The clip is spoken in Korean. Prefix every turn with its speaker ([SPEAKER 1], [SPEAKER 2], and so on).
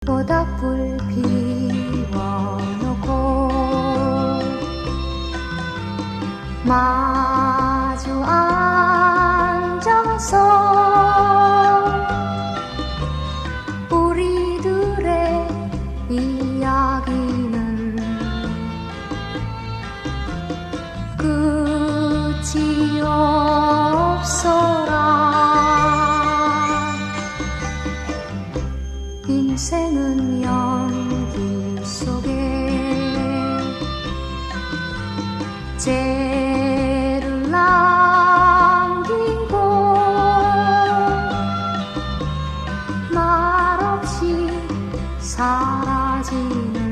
[SPEAKER 1] 모닥불 피워놓고 마주 앉아서 우리들의 이야기는 끝이 없어라. 인생은 연기 속에 죄를 남기고 말없이 사라지는